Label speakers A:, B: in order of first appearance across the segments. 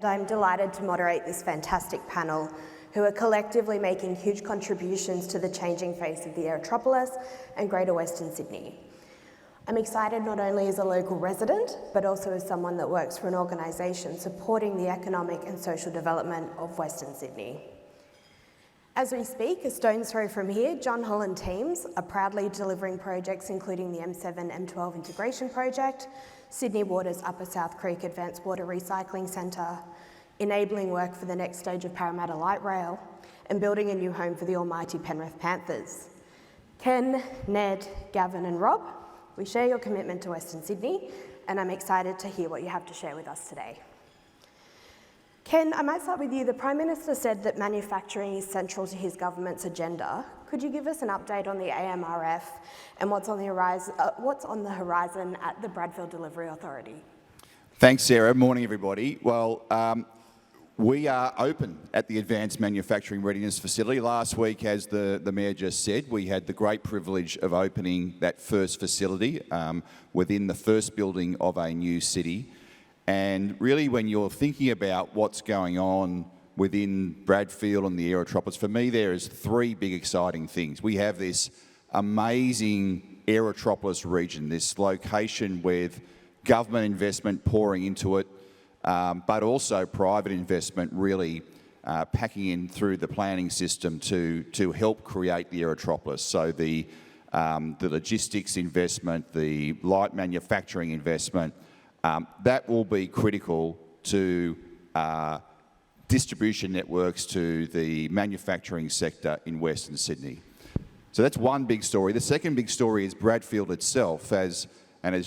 A: I'm delighted to moderate this fantastic panel who are collectively making huge contributions to the changing face of the Aerotropolis and Greater Western Sydney. I'm excited not only as a local resident, but also as someone that works for an organisation supporting the economic and social development of Western Sydney. As we speak, a stone's throw from here, John Holland teams are proudly delivering projects including the M7-M12 integration project, Sydney Water's Upper South Creek Advanced Water Recycling Centre, enabling work for the next stage of Parramatta Light Rail, and building a new home for the almighty Penrith Panthers. Ken, Ned, Gavin and Rob, we share your commitment to Western Sydney, and I'm excited to hear what you have to share with us today. Ken, I might start with you. The Prime Minister said that manufacturing is central to his government's agenda. Could you give us an update on the AMRF and what's on the horizon at the Bradfield Delivery Authority?
B: Thanks, Sarah. Morning, everybody. Well, we are open at the Advanced Manufacturing Readiness Facility. Last week, as the Mayor just said, we had the great privilege of opening that first facility within the first building of a new city. And really, when you're thinking about what's going on within Bradfield and the Aerotropolis, for me there is three big exciting things. We have this amazing Aerotropolis region, this location with government investment pouring into it, but also private investment really packing in through the planning system to help create the Aerotropolis. So the logistics investment, the light manufacturing investment, that will be critical to distribution networks to the manufacturing sector in Western Sydney. So that's one big story. The second big story is Bradfield itself, as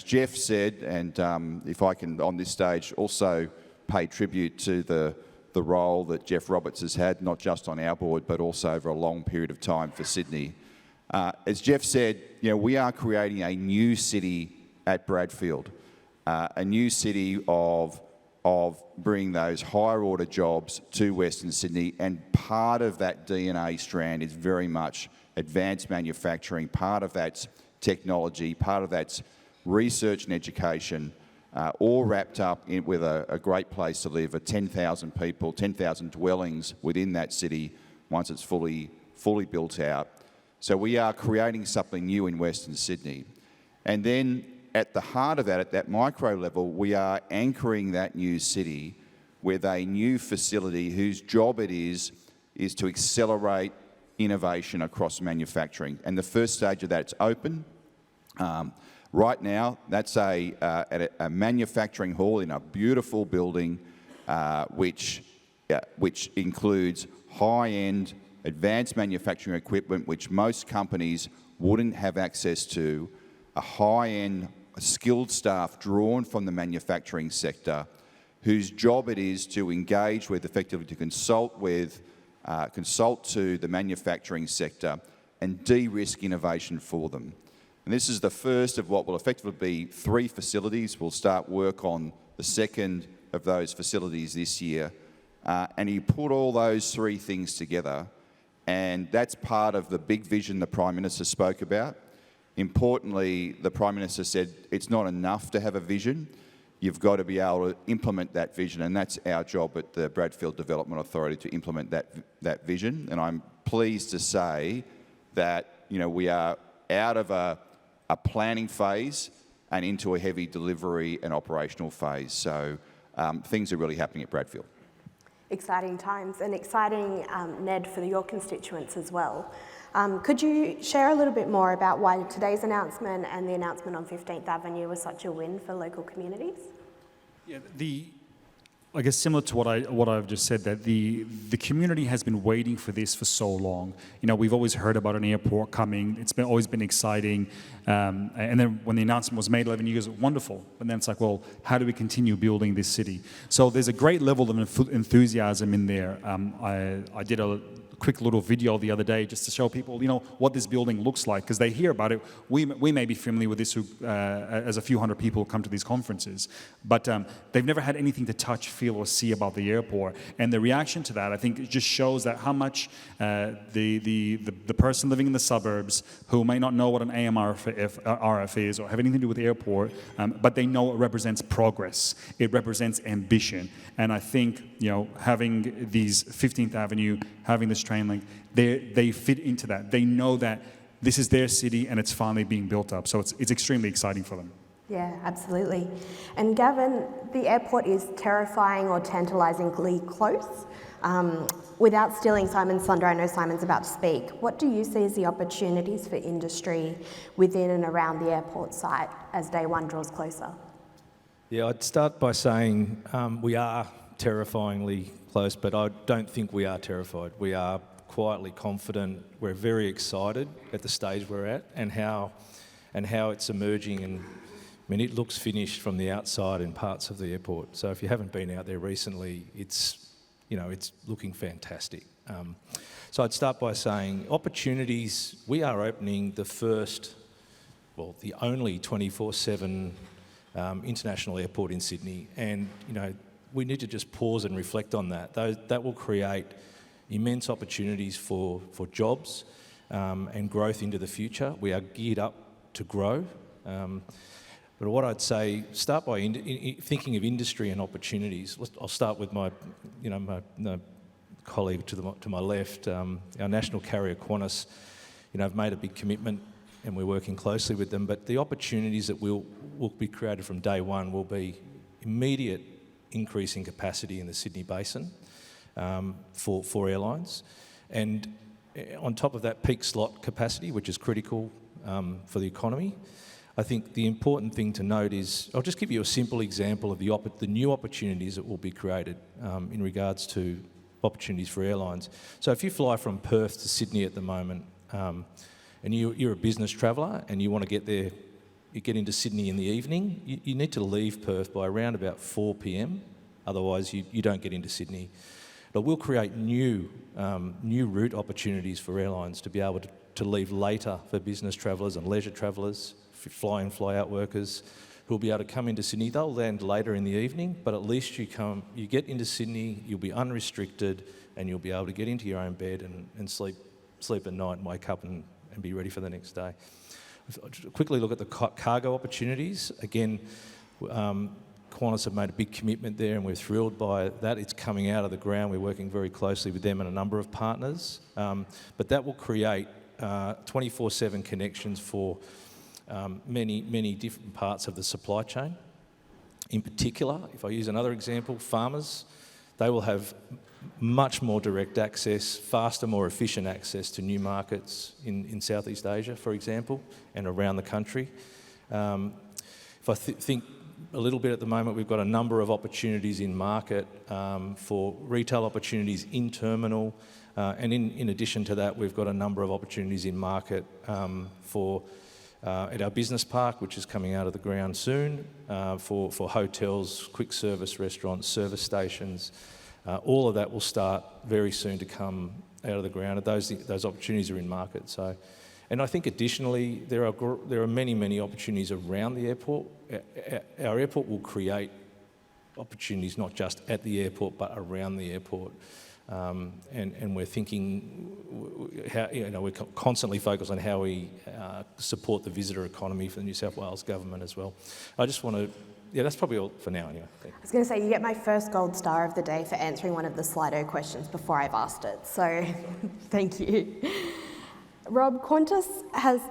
B: Jeff said, and if I can on this stage also pay tribute to the role that Jeff Roberts has had, not just on our board, but also over a long period of time for Sydney. As Jeff said, we are creating a new city at Bradfield. A new city of bringing those higher order jobs to Western Sydney, and part of that DNA strand is very much advanced manufacturing, part of that's technology, part of that's research and education, all wrapped up with a great place to live, 10,000 people, 10,000 dwellings within that city once it's fully built out. So we are creating something new in Western Sydney. And then at the heart of that, at that micro level, we are anchoring that new city with a new facility whose job it is to accelerate innovation across manufacturing. And the first stage of that, it's open. Right now, that's a manufacturing hall in a beautiful building, which includes high-end advanced manufacturing equipment, which most companies wouldn't have access to, a high-end skilled staff drawn from the manufacturing sector, whose job it is to engage with, effectively to consult to the manufacturing sector and de-risk innovation for them. And this is the first of what will effectively be 3 facilities. We'll start work on the second of those facilities this year. And you put all those 3 things together, and that's part of the big vision the Prime Minister spoke about. Importantly, the Prime Minister said it's not enough to have a vision. You've got to be able to implement that vision, and that's our job at the Bradfield Development Authority, to implement that vision. And I'm pleased to say that we are out of a planning phase and into a heavy delivery and operational phase. So things are really happening at Bradfield.
A: Exciting times, and exciting, Ned, for your constituents as well. Could you share a little bit more about why today's announcement and the announcement on 15th Avenue was such a win for local communities?
C: Yeah, I guess similar to what I've just said, that the community has been waiting for this for so long. We've always heard about an airport coming. It's always been exciting. And then when the announcement was made 11 years, wonderful. But then it's like, well, how do we continue building this city? So there's a great level of enthusiasm in there. I did a quick little video the other day just to show people, what this building looks like, because they hear about it. We may be familiar with this as a few hundred people come to these conferences, but they've never had anything to touch, feel, or see about the airport. And the reaction to that, I think, it just shows that how much the person living in the suburbs who may not know what an AMRF is or have anything to do with the airport, but they know it represents progress. It represents ambition. And I think, having these 15th Avenue, having this train link, they fit into that. They know that this is their city and it's finally being built up. So it's extremely exciting for them.
A: Yeah, absolutely. And Gavin, the airport is terrifying or tantalisingly close. Without stealing Simon's thunder, I know Simon's about to speak. What do you see as the opportunities for industry within and around the airport site as day one draws closer?
D: Yeah, I'd start by saying we are terrifyingly close, but I don't think we are terrified. We are quietly confident. We're very excited at the stage we're at and how it's emerging. And I mean, it looks finished from the outside in parts of the airport. So if you haven't been out there recently, it's looking fantastic. So I'd start by saying opportunities. We are opening the only 24/7 international airport in Sydney, and we need to just pause and reflect on that. That will create immense opportunities for jobs and growth into the future. We are geared up to grow. But what I'd say, start by thinking of industry and opportunities. I'll start with my colleague to my left, our national carrier Qantas. Have made a big commitment, and we're working closely with them. But the opportunities that will be created from day one will be immediate increase in capacity in the Sydney Basin for airlines, and on top of that, peak slot capacity, which is critical for the economy. I think the important thing to note is, I'll just give you a simple example of the new opportunities that will be created in regards to opportunities for airlines. So if you fly from Perth to Sydney at the moment, and you're a business traveller and you want to get there, you get into Sydney in the evening, you need to leave Perth by around about 4 p.m, otherwise you don't get into Sydney. But we'll create new route opportunities for airlines to be able to leave later for business travellers and leisure travellers, fly in, fly out workers who'll be able to come into Sydney. They'll land later in the evening, but at least you get into Sydney, you'll be unrestricted, and you'll be able to get into your own bed and sleep at night and wake up and be ready for the next day. Quickly look at the cargo opportunities. Again, Qantas have made a big commitment there, and we're thrilled by that. It's coming out of the ground. We're working very closely with them and a number of partners. But that will create 24/7 connections for many different parts of the supply chain. In particular, if I use another example, farmers, they will have much more direct access, faster, more efficient access to new markets in Southeast Asia, for example, and around the country. If I think a little bit at the moment, we've got a number of opportunities in market for retail opportunities in terminal, and in addition to that, we've got a number of opportunities in market at our business park, which is coming out of the ground soon, for hotels, quick service restaurants, service stations. All of that will start very soon to come out of the ground. Those opportunities are in market. So, and I think additionally there are many opportunities around the airport. Our airport will create opportunities not just at the airport but around the airport. And we're thinking how we're constantly focused on how we support the visitor economy for the New South Wales government as well. I just want to. Yeah, that's probably all for now anyway.
A: I was going to say, you get my first gold star of the day for answering one of the Slido questions before I've asked it, so thank you. Rob, Qantas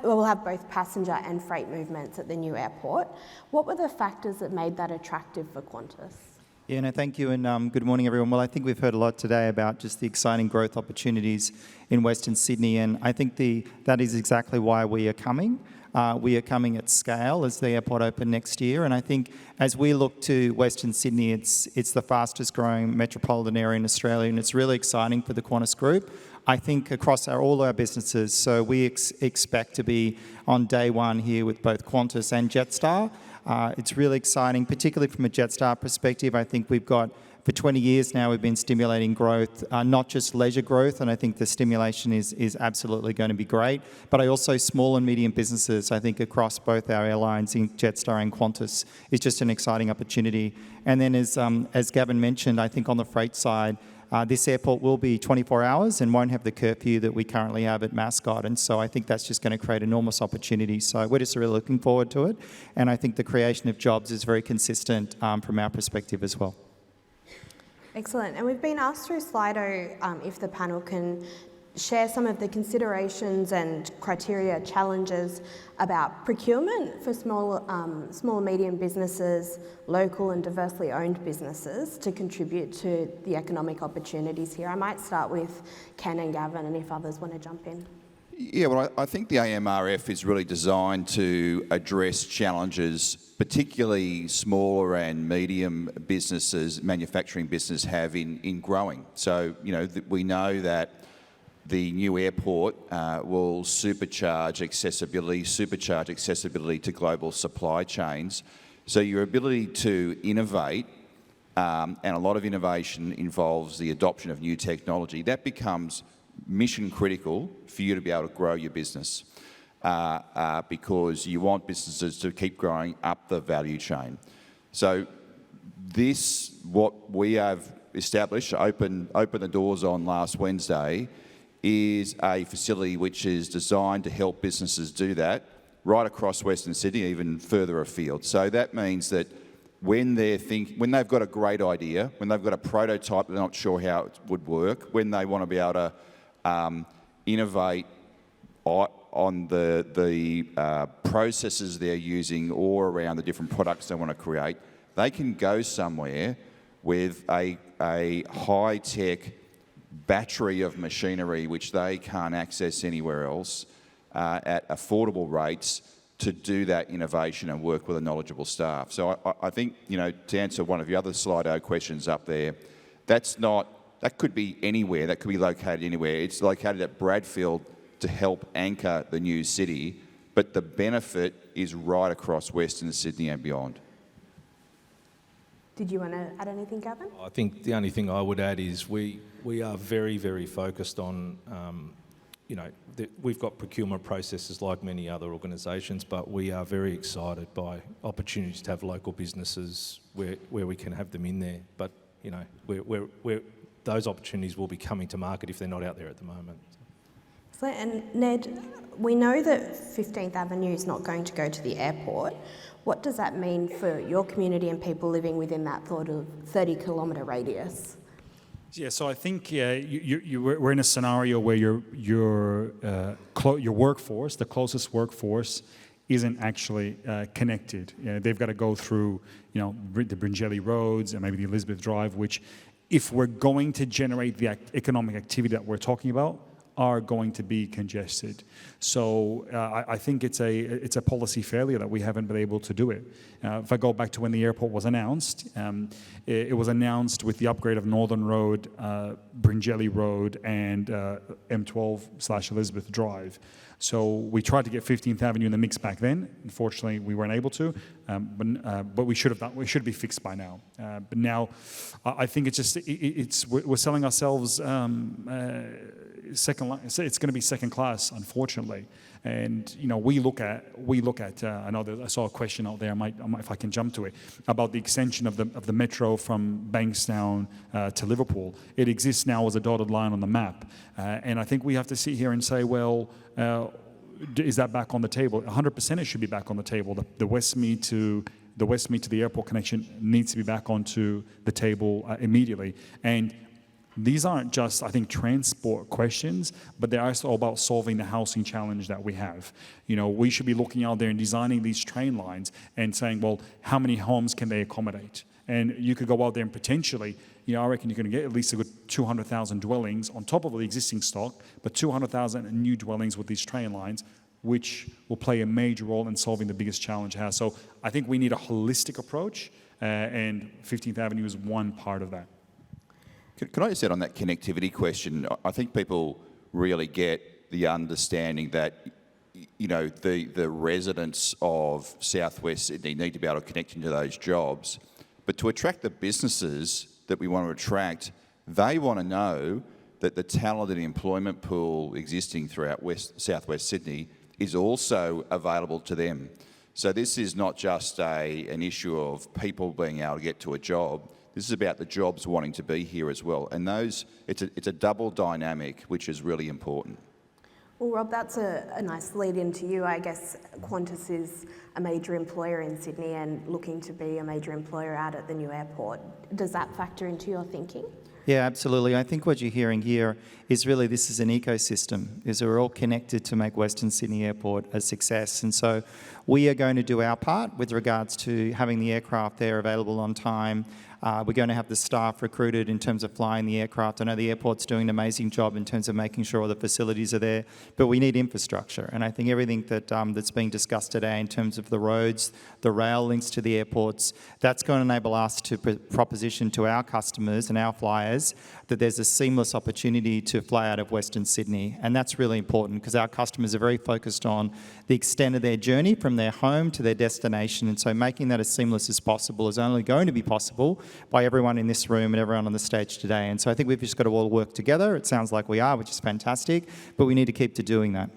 A: will have both passenger and freight movements at the new airport. What were the factors that made that attractive for Qantas?
E: Yeah, no, thank you, and good morning, everyone. Well, I think we've heard a lot today about just the exciting growth opportunities in Western Sydney, and I think that is exactly why we are coming. We are coming at scale as the airport opens next year, and I think as we look to Western Sydney, it's the fastest growing metropolitan area in Australia, and it's really exciting for the Qantas Group. I think across all our businesses, so we expect to be on day one here with both Qantas and Jetstar. It's really exciting, particularly from a Jetstar perspective. I think we've got, for 20 years now, we've been stimulating growth, not just leisure growth, and I think the stimulation is absolutely going to be great, but also small and medium businesses, I think, across both our airlines, in Jetstar and Qantas, is just an exciting opportunity. And then as Gavin mentioned, I think on the freight side, this airport will be 24 hours and won't have the curfew that we currently have at Mascot. And so I think that's just going to create enormous opportunities. So we're just really looking forward to it. And I think the creation of jobs is very consistent from our perspective as well.
A: Excellent. And we've been asked through Slido if the panel can share some of the considerations and criteria challenges about procurement for small and medium businesses, local and diversely owned businesses to contribute to the economic opportunities here. I might start with Ken and Gavin, and if others want to jump in.
B: Yeah, well, I think the AMRF is really designed to address challenges particularly smaller and medium businesses, manufacturing business have in growing. So, we know that the new airport will supercharge accessibility to global supply chains. So your ability to innovate, and a lot of innovation involves the adoption of new technology, that becomes mission critical for you to be able to grow your business because you want businesses to keep growing up the value chain. So what we have established, opened the doors on last Wednesday, is a facility which is designed to help businesses do that right across Western Sydney, even further afield. So that means that when they've got a great idea, when they've got a prototype they're not sure how it would work, when they want to be able to innovate on the processes they're using or around the different products they want to create, they can go somewhere with a high-tech battery of machinery which they can't access anywhere else at affordable rates to do that innovation and work with a knowledgeable staff. So I think, to answer one of the other Slido questions up there, that could be anywhere, that could be located anywhere. It's located at Bradfield to help anchor the new city, but the benefit is right across Western Sydney and beyond.
A: Did you want to add anything, Gavin?
D: I think the only thing I would add is we are very, very focused on, we've got procurement processes like many other organisations, but we are very excited by opportunities to have local businesses where we can have them in there. But, those opportunities will be coming to market if they're not out there at the moment.
A: And Ned, we know that 15th Avenue is not going to go to the airport. What does that mean for your community and people living within that sort of 30-kilometre radius?
C: Yeah, so I think we're in a scenario where your workforce, the closest workforce, isn't actually connected. They've got to go through, the Bringelly roads and maybe the Elizabeth Drive, which, if we're going to generate the economic activity that we're talking about, are going to be congested. So I think it's a policy failure that we haven't been able to do it. If I go back to when the airport was announced, it was announced with the upgrade of Northern Road, Bringelly Road, and M12/Elizabeth Drive. So we tried to get 15th Avenue in the mix back then. Unfortunately, we weren't able to, but we should have done. We should be fixed by now. But now, I think we're selling ourselves second. It's going to be second class, unfortunately. And we look at. I know I saw a question out there. I might, if I can jump to it, about the extension of the metro from Bankstown to Liverpool. It exists now as a dotted line on the map, and I think we have to sit here and say, well, is that back on the table? 100% it should be back on the table. The Westmead to the airport connection needs to be back onto the table immediately. And these aren't just, I think, transport questions, but they're also about solving the housing challenge that we have. We should be looking out there and designing these train lines and saying, well, how many homes can they accommodate? And you could go out there and potentially, I reckon you're going to get at least a good 200,000 dwellings on top of the existing stock, but 200,000 new dwellings with these train lines, which will play a major role in solving the biggest challenge it has. So I think we need a holistic approach, and 15th Avenue is one part of that.
B: Can I just add on that connectivity question? I think people really get the understanding that the residents of Southwest Sydney need to be able to connect into those jobs. But to attract the businesses that we want to attract, they want to know that the talented employment pool existing throughout Southwest Sydney is also available to them. So this is not just an issue of people being able to get to a job. This is about the jobs wanting to be here as well. And it's a double dynamic, which is really important.
A: Well, Rob, that's a nice lead into you. I guess Qantas is a major employer in Sydney and looking to be a major employer out at the new airport. Does that factor into your thinking?
E: Yeah, absolutely. I think what you're hearing here is really this is an ecosystem, is we're all connected to make Western Sydney Airport a success. And so we are going to do our part with regards to having the aircraft there available on time. We're going to have the staff recruited in terms of flying the aircraft. I know the airport's doing an amazing job in terms of making sure all the facilities are there, but we need infrastructure. And I think everything that's being discussed today in terms of the roads, the rail links to the airports, that's going to enable us to proposition to our customers and our flyers that there's a seamless opportunity to fly out of Western Sydney. And that's really important because our customers are very focused on the extent of their journey from their home to their destination. And so making that as seamless as possible is only going to be possible by everyone in this room and everyone on the stage today. And so I think we've just got to all work together. It sounds like we are, which is fantastic, but we need to keep to doing that.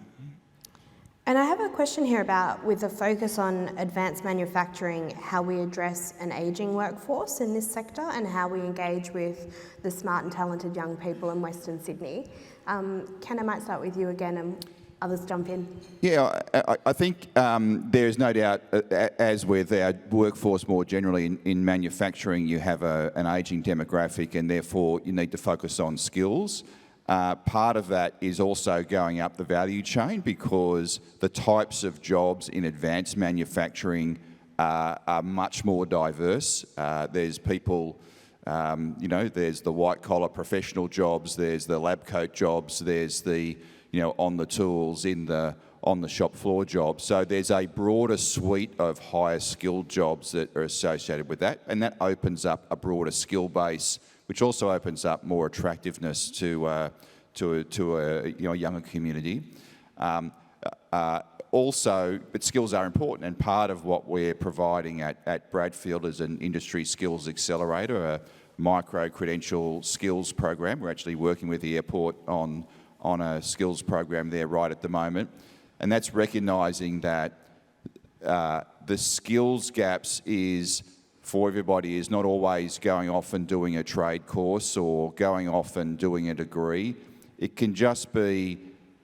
A: And I have a question here about, with a focus on advanced manufacturing, how we address an ageing workforce in this sector and how we engage with the smart and talented young people in Western Sydney. Ken, I might start with you again and others jump in.
B: Yeah, I think there is no doubt, as with our workforce more generally in manufacturing, you have an ageing demographic and therefore you need to focus on skills. Part of that is also going up the value chain because the types of jobs in advanced manufacturing are much more diverse. There's people, there's the white-collar professional jobs, there's the lab coat jobs, there's the, on the tools, on the shop floor jobs. So there's a broader suite of higher skilled jobs that are associated with that, and that opens up a broader skill base, which also opens up more attractiveness to a younger community. Also, but skills are important, and part of what we're providing at Bradfield is an industry skills accelerator, a micro-credential skills program. We're actually working with the airport on a skills program there right at the moment, and that's recognising that the skills gaps for everybody is not always going off and doing a trade course or going off and doing a degree. It can just be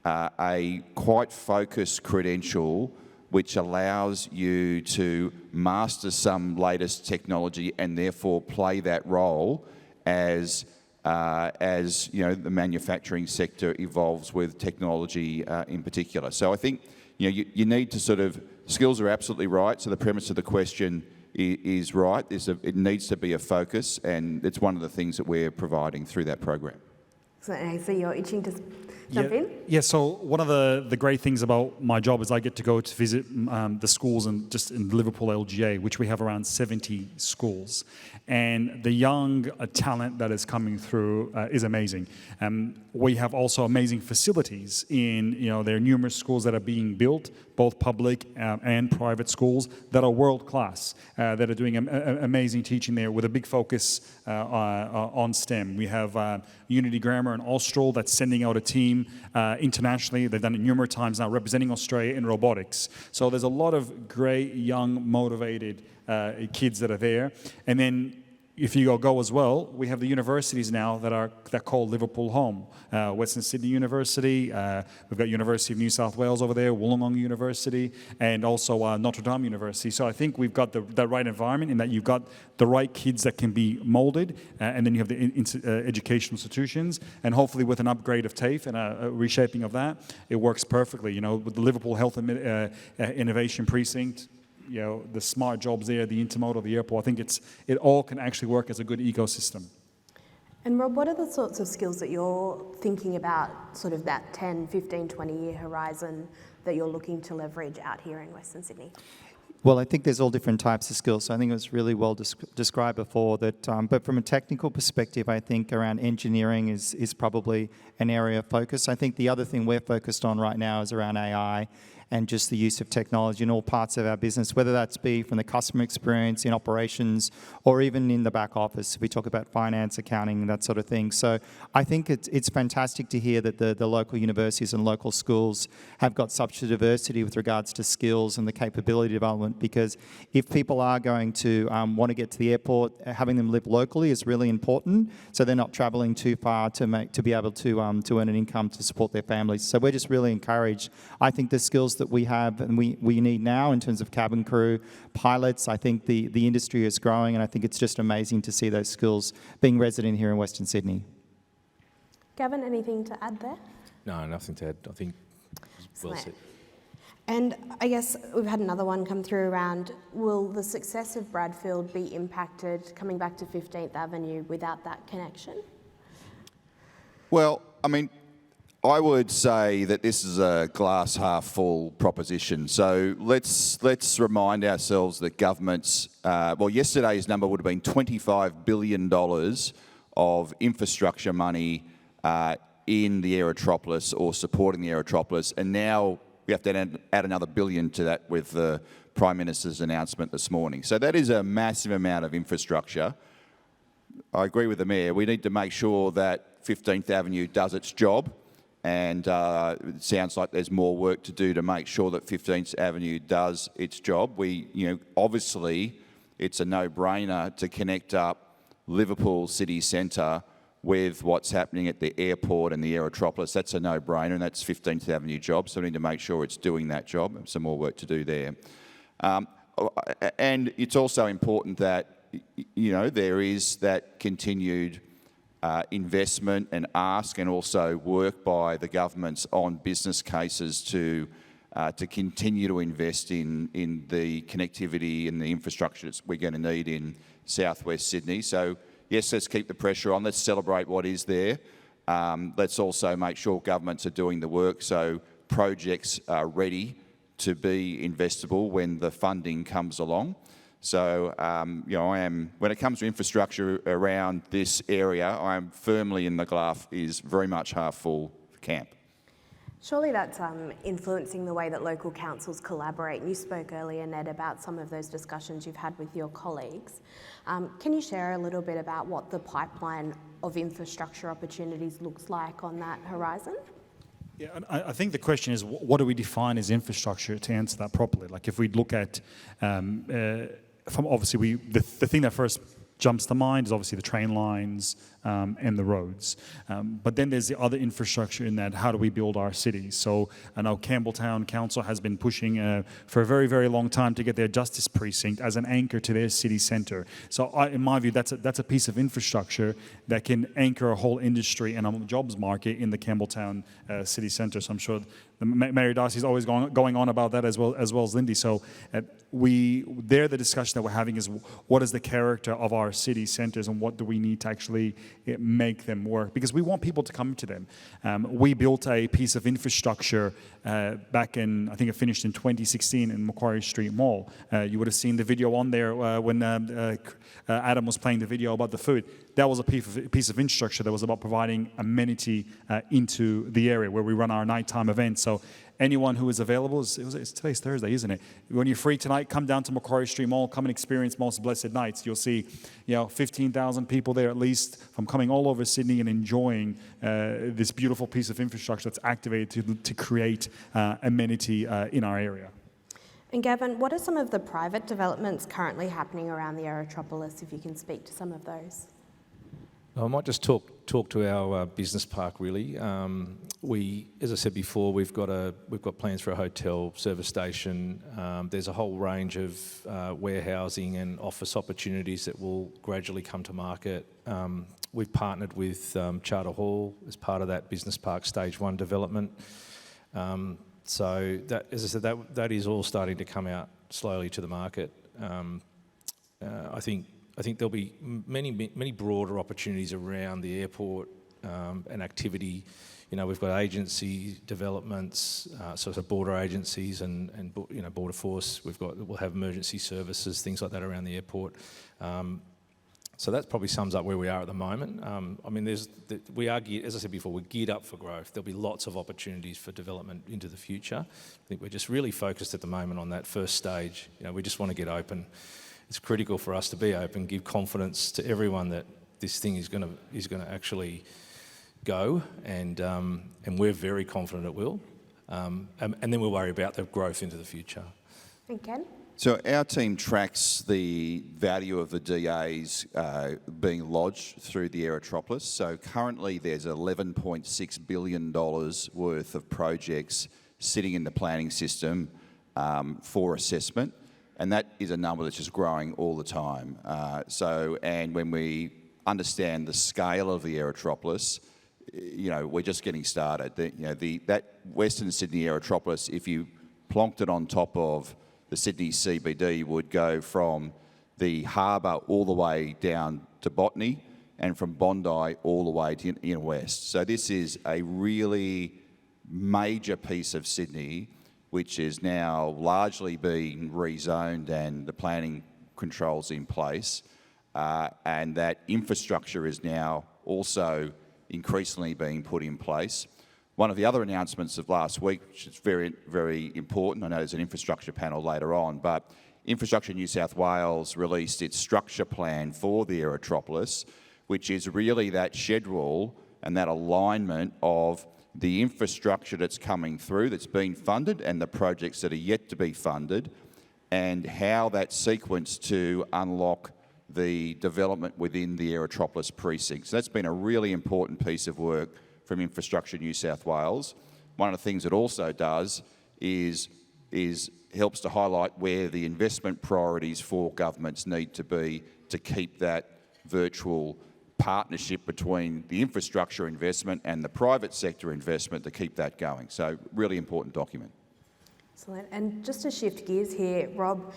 B: a quite focused credential which allows you to master some latest technology and therefore play that role as the manufacturing sector evolves with technology in particular. So I think you need to skills are absolutely right. So the premise of the question is right. It needs to be a focus, and it's one of the things that we're providing through that program.
A: So you're itching to jump in?
C: Yeah, so one of the great things about my job is I get to go to visit the schools in Liverpool LGA, which we have around 70 schools. And the young talent that is coming through is amazing. We have also amazing facilities there are numerous schools that are being built, both public and private schools, that are world-class, that are doing amazing teaching there with a big focus on STEM. We have Unity Grammar in Austral that's sending out a team internationally. They've done it numerous times now, representing Australia in robotics. So there's a lot of great, young, motivated kids that are there. And then if you go as well, we have the universities now that call Liverpool home. Western Sydney University, we've got University of New South Wales over there, Wollongong University, and also Notre Dame University. So I think we've got the right environment in that you've got the right kids that can be moulded, and then you have the educational institutions, and hopefully with an upgrade of TAFE and a reshaping of that, it works perfectly. With the Liverpool Health Innovation Precinct, the smart jobs there, the intermodal, the airport, I think it all can actually work as a good ecosystem.
A: And Rob, what are the sorts of skills that you're thinking about, sort of that 10, 15, 20-year horizon that you're looking to leverage out here in Western Sydney?
E: Well, I think there's all different types of skills. So I think it was really well described before that. But from a technical perspective, I think around engineering is probably an area of focus. I think the other thing we're focused on right now is around AI and just the use of technology in all parts of our business, whether that's be from the customer experience, in operations, or even in the back office. We talk about finance, accounting, that sort of thing. So I think it's fantastic to hear that the local universities and local schools have got such a diversity with regards to skills and the capability development, because if people are going to want to get to the airport, having them live locally is really important, so they're not travelling too far to be able to earn an income to support their families. So we're just really encouraged. I think the skills that we have and we need now in terms of cabin crew, pilots, I think the industry is growing, and I think it's just amazing to see those skills being resident here in Western Sydney.
A: Gavin, anything to add there?
D: No, nothing to add. I think it's well said.
A: And I guess we've had another one come through around, will the success of Bradfield be impacted coming back to 15th Avenue without that connection?
B: Well, I mean, I would say that this is a glass half full proposition. So let's remind ourselves that governments, yesterday's number would have been $25 billion of infrastructure money in the Aerotropolis or supporting the Aerotropolis, and now we have to add another billion to that with the Prime Minister's announcement this morning. So that is a massive amount of infrastructure. I agree with the Mayor. We need to make sure that 15th Avenue does its job, and it sounds like there's more work to do to make sure that 15th Avenue does its job. Obviously, it's a no-brainer to connect up Liverpool city centre with what's happening at the airport and the Aerotropolis. That's a no-brainer, and that's 15th Avenue job, so we need to make sure it's doing that job. Some more work to do there. And it's also important that, there is that continued investment and ask, and also work by the governments on business cases to continue to invest in the connectivity and the infrastructure that we're going to need in southwest Sydney. So yes, let's keep the pressure on. Let's celebrate what is there. Let's also make sure governments are doing the work so projects are ready to be investable when the funding comes along. So, when it comes to infrastructure around this area, I am firmly in the glass is very much half full camp.
A: Surely that's influencing the way that local councils collaborate. And you spoke earlier, Ned, about some of those discussions you've had with your colleagues. Can you share a little bit about what the pipeline of infrastructure opportunities looks like on that horizon?
C: Yeah, and I think the question is, what do we define as infrastructure to answer that properly? Like if we look at, from obviously the thing that first jumps to mind is obviously the train lines and the roads. But then there's the other infrastructure in that, how do we build our cities? So I know Campbelltown Council has been pushing for a very, very long time to get their justice precinct as an anchor to their city centre. So in my view, that's a piece of infrastructure that can anchor a whole industry and a jobs market in the Campbelltown city centre. So I'm sure Mayor Darcy's always going on about that as well as Lindy. So the discussion that we're having is, what is the character of our city centres and what do we need to actually make them work? Because we want people to come to them. We built a piece of infrastructure back in, I think it finished in 2016 in Macquarie Street Mall. You would have seen the video on there when Adam was playing the video about the food. That was a piece of infrastructure that was about providing amenity into the area where we run our nighttime events. So anyone who is available, it's today's Thursday, isn't it? When you're free tonight, come down to Macquarie Street Mall, come and experience Most Blessed Nights. You'll see, 15,000 people there at least from coming all over Sydney and enjoying this beautiful piece of infrastructure that's activated to create amenity in our area.
A: And Gavin, what are some of the private developments currently happening around the Aerotropolis, if you can speak to some of those?
D: I might just talk to our business park really. As I said before, we've got plans for a hotel, service station. There's a whole range of warehousing and office opportunities that will gradually come to market. We've partnered with Charter Hall as part of that business park stage 1 development. So that, as I said, that is all starting to come out slowly to the market. I think there'll be many broader opportunities around the airport and activity. We've got agency developments, so border agencies and border force. We'll have emergency services, things like that around the airport. So that probably sums up where we are at the moment. I mean, we are geared, as I said before, we're geared up for growth. There'll be lots of opportunities for development into the future. I think we're just really focused at the moment on that first stage. You know, we just want to get open. It's critical for us to be open, give confidence to everyone that this thing is going to actually go, and we're very confident it will. And then we'll worry about the growth into the future.
A: And Ken?
B: So our team tracks the value of the DAs being lodged through the Aerotropolis. So currently there's $11.6 billion worth of projects sitting in the planning system for assessment. And that is a number that's just growing all the time. And when we understand the scale of the Aerotropolis, you know, we're just getting started. That Western Sydney Aerotropolis, if you plonked it on top of the Sydney CBD, would go from the harbour all the way down to Botany and from Bondi all the way to inner west. So this is a really major piece of Sydney which is now largely being rezoned and the planning controls in place, and that infrastructure is now also increasingly being put in place. One of the other announcements of last week, which is very, very important, I know there's an infrastructure panel later on, but Infrastructure New South Wales released its structure plan for the Aerotropolis, which is really that schedule and that alignment of the infrastructure that's coming through, that's been funded, and the projects that are yet to be funded, and how that sequence to unlock the development within the Aerotropolis precinct. So that's been a really important piece of work from Infrastructure New South Wales. One of the things it also does is helps to highlight where the investment priorities for governments need to be to keep that virtual partnership between the infrastructure investment and the private sector investment to keep that going. So really important document.
A: Excellent. And just to shift gears here, Rob,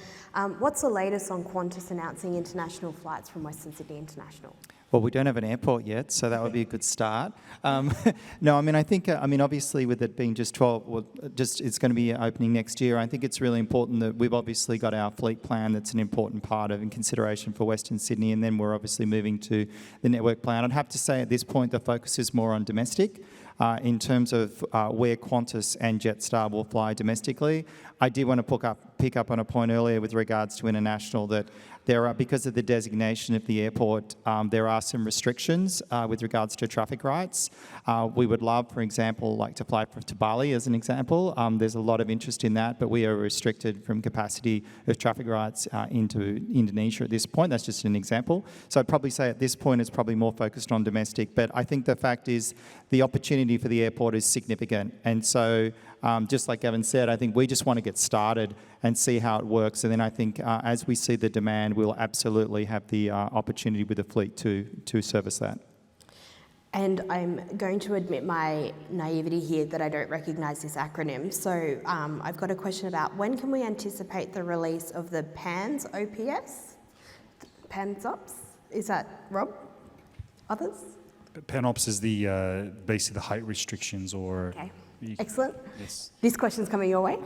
A: what's the latest on Qantas announcing international flights from Western Sydney International?
E: Well, we don't have an airport yet, so that would be a good start. No, I mean, I think, obviously with it being just 12, well, it's going to be opening next year, I think it's really important that we've obviously got our fleet plan that's an important part of in consideration for Western Sydney, and then we're obviously moving to the network plan. I'd have to say at this point the focus is more on domestic. In terms of where Qantas and Jetstar will fly domestically. I did want to pick up on a point earlier with regards to international, that there are, because of the designation of the airport, there are some restrictions with regards to traffic rights. We would love, for example, like to fly to Bali as an example. There's a lot of interest in that, but we are restricted from capacity of traffic rights into Indonesia at this point. That's just an example. So I'd probably say at this point it's probably more focused on domestic, but I think the fact is the opportunity for the airport is significant. And so just like Gavin said, I think we just want to get started and see how it works. And then I think as we see the demand, we'll absolutely have the opportunity with the fleet to service that.
A: And I'm going to admit my naivety here that I don't recognise this acronym. So I've got a question about when can we anticipate the release of the PANS OPS? PANS OPS? Is that Rob? Others?
C: PANOPS is the basically the height restrictions or...
A: Okay, excellent.
C: Yes.
A: This question's coming your way.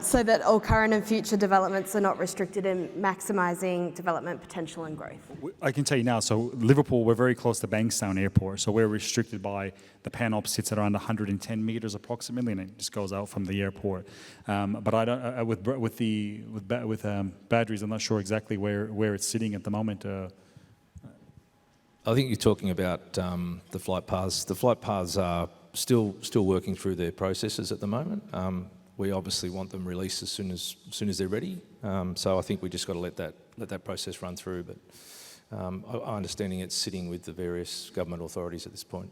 A: So that all current and future developments are not restricted in maximising development potential and growth.
C: I can tell you now, so Liverpool, we're very close to Bankstown Airport, so we're restricted by, the PANOPS sits at around 110 metres approximately, and it just goes out from the airport. But I don't, with batteries, I'm not sure exactly where it's sitting at the moment.
D: I think you're talking about the flight paths. The flight paths are still working through their processes at the moment. We obviously want them released as soon as they're ready. So I think we just got to let that process run through. But our understanding it's sitting with the various government authorities at this point.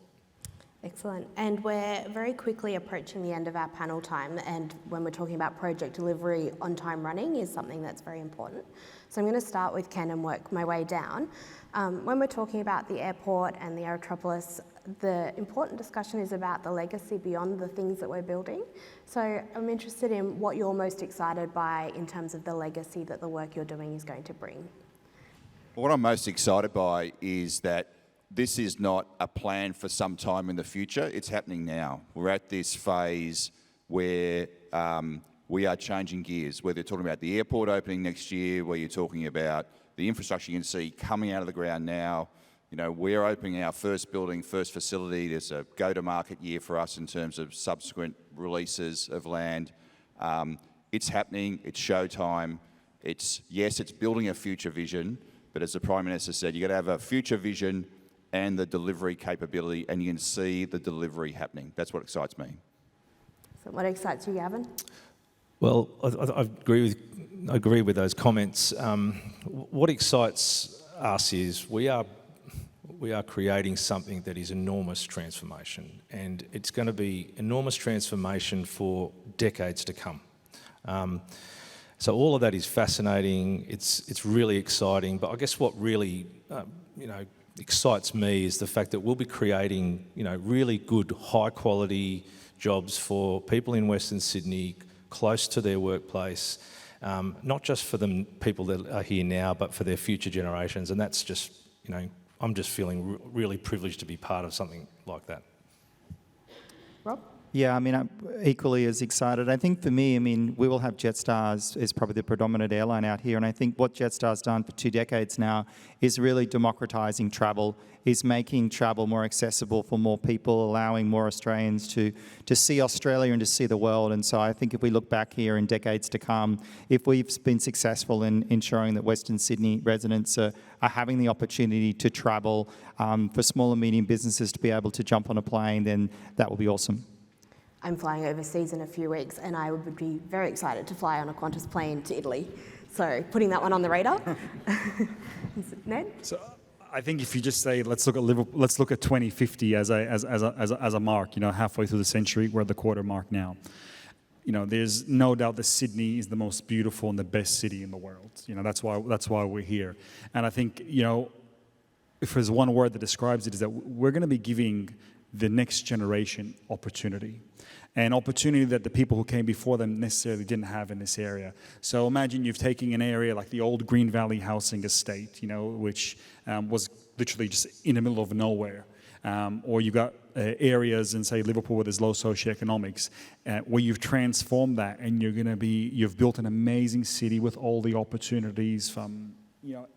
A: Excellent. And we're very quickly approaching the end of our panel time, and when we're talking about project delivery, on-time running is something that's very important. So I'm going to start with Ken and work my way down. When we're talking about the airport and the Aerotropolis, the important discussion is about the legacy beyond the things that we're building. So I'm interested in what you're most excited by in terms of the legacy that the work you're doing is going to bring.
B: What I'm most excited by is that this is not a plan for some time in the future, it's happening now. We're at this phase where we are changing gears, whether you're talking about the airport opening next year, where you're talking about the infrastructure you can see coming out of the ground now. You know, we're opening our first building, first facility. There's a go-to-market year for us in terms of subsequent releases of land. It's happening, it's showtime. It's building a future vision, but as the Prime Minister said, you've got to have a future vision and the delivery capability, and you can see the delivery happening. That's what excites me.
A: So what excites you, Gavin?
D: Well, I agree with those comments. What excites us is we are creating something that is enormous transformation, and it's going to be enormous transformation for decades to come. So all of that is fascinating. It's really exciting. But I guess what really excites me is the fact that we'll be creating really good, high quality jobs for people in Western Sydney, close to their workplace, not just for the people that are here now, but for their future generations. And that's just, I'm just feeling really privileged to be part of something like that.
A: Rob?
E: Yeah, I mean, I'm equally as excited. I think for me, we will have Jetstar as probably the predominant airline out here, and I think what Jetstar's done for 2 decades now is really democratising travel, is making travel more accessible for more people, allowing more Australians to see Australia and to see the world. And so I think if we look back here in decades to come, if we've been successful in ensuring that Western Sydney residents are having the opportunity to travel, for small and medium businesses to be able to jump on a plane, then that will be awesome.
A: I'm flying overseas in a few weeks, and I would be very excited to fly on a Qantas plane to Italy. So putting that one on the radar. Ned?
C: So I think if you just say, let's look at Liverpool, let's look at 2050 as a mark, halfway through the century, we're at the quarter mark now. There's no doubt that Sydney is the most beautiful and the best city in the world. That's why we're here. And I think, if there's one word that describes it, is that we're going to be giving the next generation opportunity. An opportunity that the people who came before them necessarily didn't have in this area. So imagine you've taken an area like the old Green Valley housing estate, which was literally just in the middle of nowhere. Or you've got areas in, say, Liverpool where there's low socioeconomics, where you've transformed that and you've built an amazing city with all the opportunities from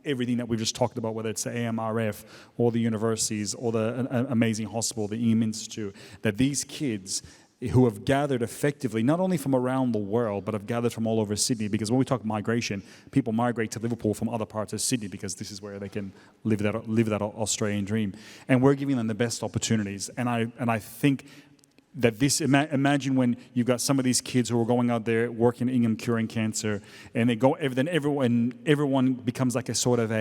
C: everything that we've just talked about, whether it's the AMRF or the universities or the amazing hospital, the EM Institute, that these kids who have gathered effectively, not only from around the world, but have gathered from all over Sydney, because when we talk migration, people migrate to Liverpool from other parts of Sydney because this is where they can live that Australian dream. And we're giving them the best opportunities. And I think that this, imagine when you've got some of these kids who are going out there working in Ingham curing cancer, and they go, then everyone becomes like a sort of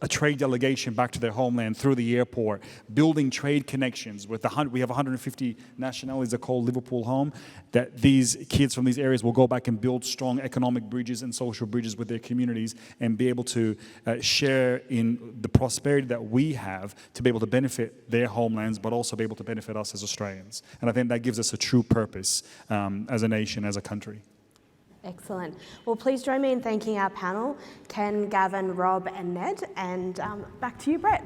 C: a trade delegation back to their homeland through the airport, building trade connections with we have 150 nationalities that call Liverpool home, that these kids from these areas will go back and build strong economic bridges and social bridges with their communities and be able to share in the prosperity that we have to be able to benefit their homelands, but also be able to benefit us as Australians. And I think that gives us a true purpose as a nation, as a country.
A: Excellent. Well, please join me in thanking our panel, Ken, Gavin, Rob and Ned, and back to you, Brett.